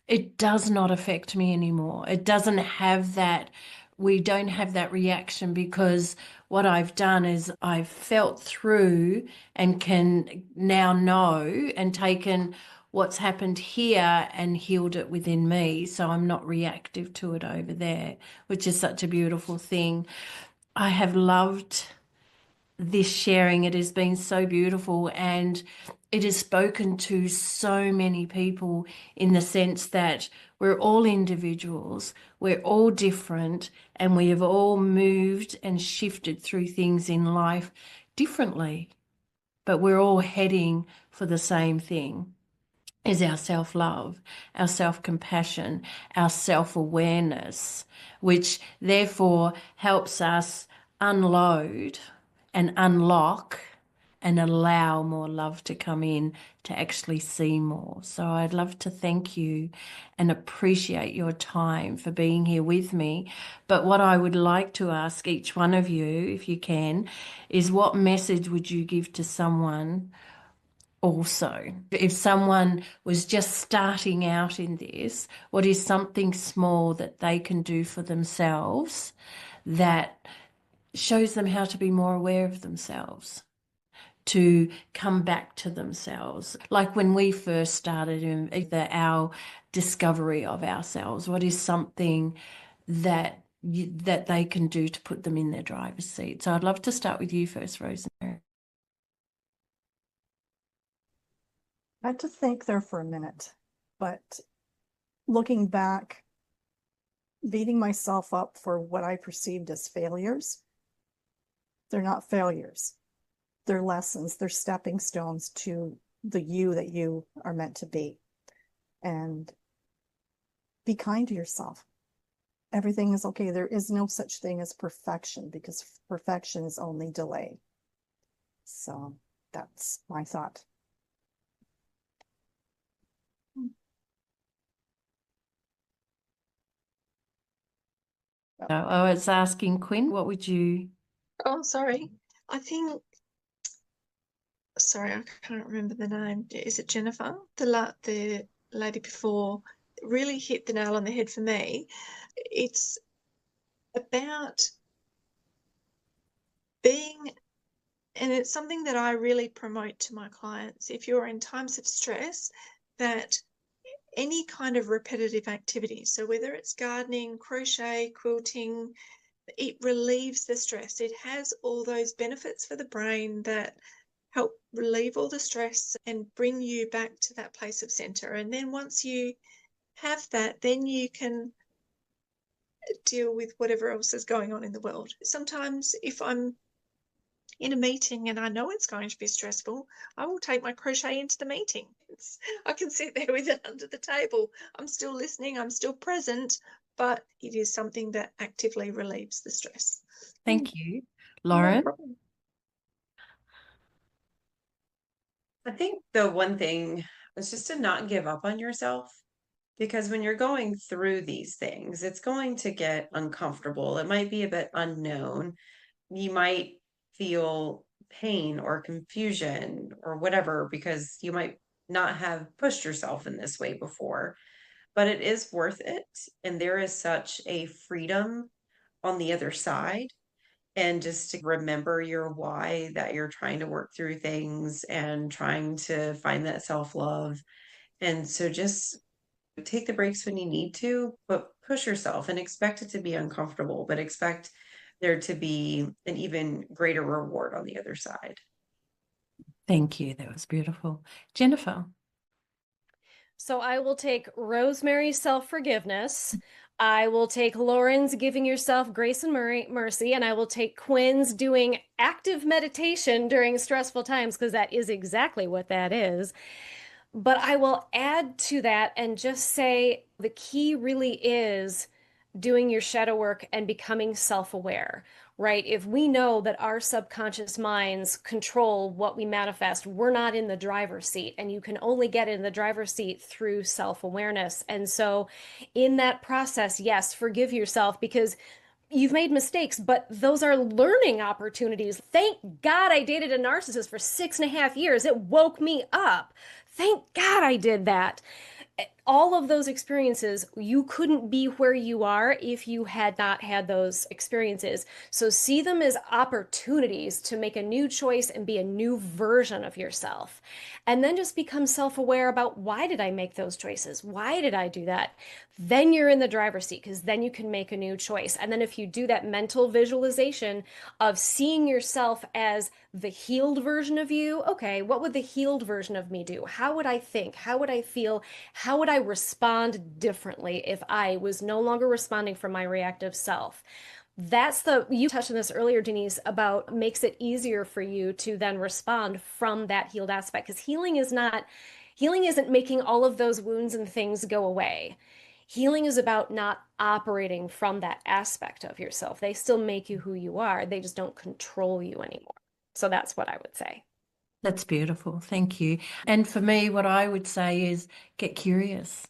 it does not affect me anymore. It doesn't have that, we don't have that reaction, because what I've done is I've felt through and can now know and taken what's happened here and healed it within me. So I'm not reactive to it over there, which is such a beautiful thing. I have loved this sharing. It has been so beautiful, and it has spoken to so many people in the sense that we're all individuals, we're all different, and we have all moved and shifted through things in life differently, but we're all heading for the same thing, is our self-love, our self-compassion, our self-awareness, which therefore helps us unload and unlock and allow more love to come in, to actually see more. So I'd love to thank you and appreciate your time for being here with me. But what I would like to ask each one of you, if you can, is what message would you give to someone also? If someone was just starting out in this, what is something small that they can do for themselves that shows them how to be more aware of themselves, to come back to themselves? Like when we first started in our discovery of ourselves, what is something that that they can do to put them in their driver's seat? So I'd love to start with you first, Rosemary. I had to think there for a minute, but looking back, beating myself up for what I perceived as failures, they're not failures. They're lessons. They're stepping stones to the you that you are meant to be. And be kind to yourself. Everything is okay. There is no such thing as perfection, because perfection is only delay. So that's my thought. I was asking Quinn, what would you? Oh, sorry. I think, sorry, I can't remember the name. Is it Jennifer? The lady before really hit the nail on the head for me. It's about being, and it's something that I really promote to my clients. If you're in times of stress, that any kind of repetitive activity, so whether it's gardening, crochet, quilting, it relieves the stress. It has all those benefits for the brain that help relieve all the stress and bring you back to that place of center. And then once you have that, then you can deal with whatever else is going on in the world. Sometimes if I'm in a meeting and I know it's going to be stressful, I will take my crochet into the meeting. I can sit there with it under the table. I'm still listening, I'm still present, but it is something that actively relieves the stress. Thank you. Lauren? No problem. I think the one thing is just to not give up on yourself, because when you're going through these things, it's going to get uncomfortable. It might be a bit unknown. You might feel pain or confusion or whatever, because you might not have pushed yourself in this way before, but it is worth it. And there is such a freedom on the other side. And just to remember your why, that you're trying to work through things and trying to find that self-love. And so just take the breaks when you need to, but push yourself and expect it to be uncomfortable, but expect there to be an even greater reward on the other side. Thank you. That was beautiful. Jennifer. So I will take Rosemary's self-forgiveness. I will take Lauren's giving yourself grace and mercy, and I will take Quinn's doing active meditation during stressful times, because that is exactly what that is. But I will add to that and just say the key really is doing your shadow work and becoming self-aware, right? If we know that our subconscious minds control what we manifest, we're not in the driver's seat, and you can only get in the driver's seat through self-awareness. And so in that process, yes, forgive yourself, because you've made mistakes, but those are learning opportunities. Thank God I dated a narcissist for 6.5 years. It woke me up. Thank God I did that. All of those experiences, you couldn't be where you are if you had not had those experiences. So see them as opportunities to make a new choice and be a new version of yourself. And then just become self-aware about, why did I make those choices? Why did I do that? Then you're in the driver's seat, because then you can make a new choice. And then if you do that mental visualization of seeing yourself as the healed version of you, okay, what would the healed version of me do? How would I think? How would I feel? How would I respond differently if I was no longer responding from my reactive self? You touched on this earlier, Denise, about makes it easier for you to then respond from that healed aspect, because healing isn't making all of those wounds and things go away. Healing is about not operating from that aspect of yourself. They still make you who you are. They just don't control you anymore. So that's what I would say. That's beautiful. Thank you. And for me, what I would say is get curious.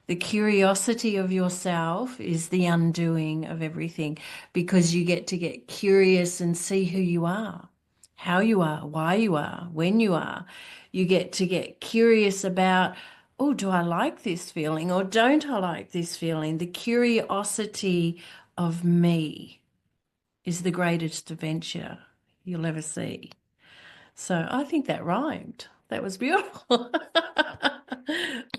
The curiosity of yourself is the undoing of everything, because you get to get curious and see who you are, how you are, why you are, when you are. You get to get curious about, oh, do I like this feeling or don't I like this feeling? The curiosity of me is the greatest adventure you'll ever see. So I think that rhymed. That was beautiful.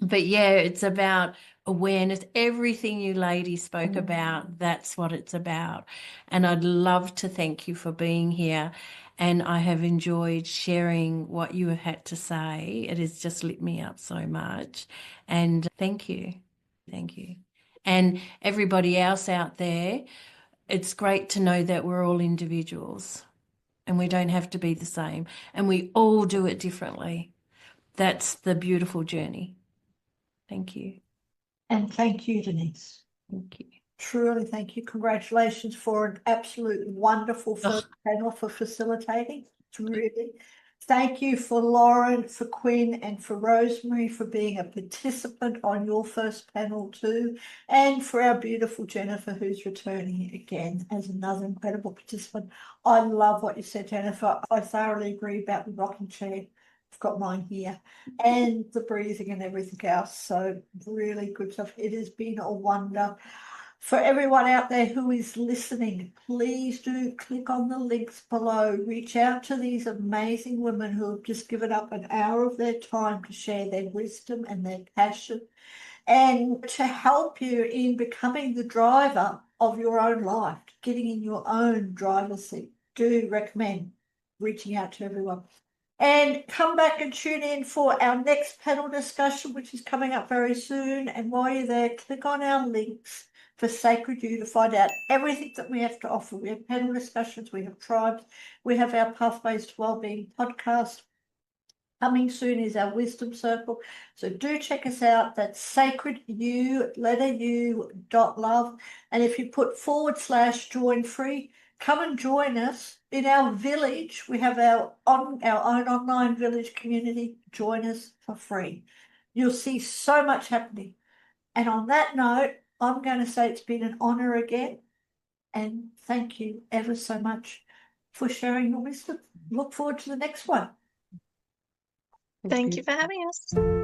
But yeah, it's about awareness. Everything you ladies spoke about, that's what it's about. And I'd love to thank you for being here. And I have enjoyed sharing what you have had to say. It has just lit me up so much. And thank you. Thank you. And everybody else out there, it's great to know that we're all individuals and we don't have to be the same, and we all do it differently. That's the beautiful journey. Thank you. And thank you, Denise. Thank you. Truly, thank you. Congratulations for an absolute wonderful first panel for facilitating. Really. Thank you for Lauren, for Quinn, and for Rosemary for being a participant on your first panel too, and for our beautiful Jennifer, who's returning again as another incredible participant. I love what you said, Jennifer. I thoroughly agree about the rocking chair. I've got mine here, and the breathing and everything else. So really good stuff. It has been a wonder. For everyone out there who is listening, please do click on the links below. Reach out to these amazing women who have just given up an hour of their time to share their wisdom and their passion, and to help you in becoming the driver of your own life, getting in your own driver's seat. Do recommend reaching out to everyone. And come back and tune in for our next panel discussion, which is coming up very soon. And while you're there, click on our links for Sacred You to find out everything that we have to offer. We have panel discussions, we have tribes, we have our Pathways to Wellbeing podcast. Coming soon is our Wisdom Circle. So do check us out. That's sacredu.love. And if you put /join free, come and join us in our village. We have our own online village community. Join us for free. You'll see so much happening. And on that note, I'm going to say it's been an honor again. And thank you ever so much for sharing your wisdom. Look forward to the next one. Thank you for having us.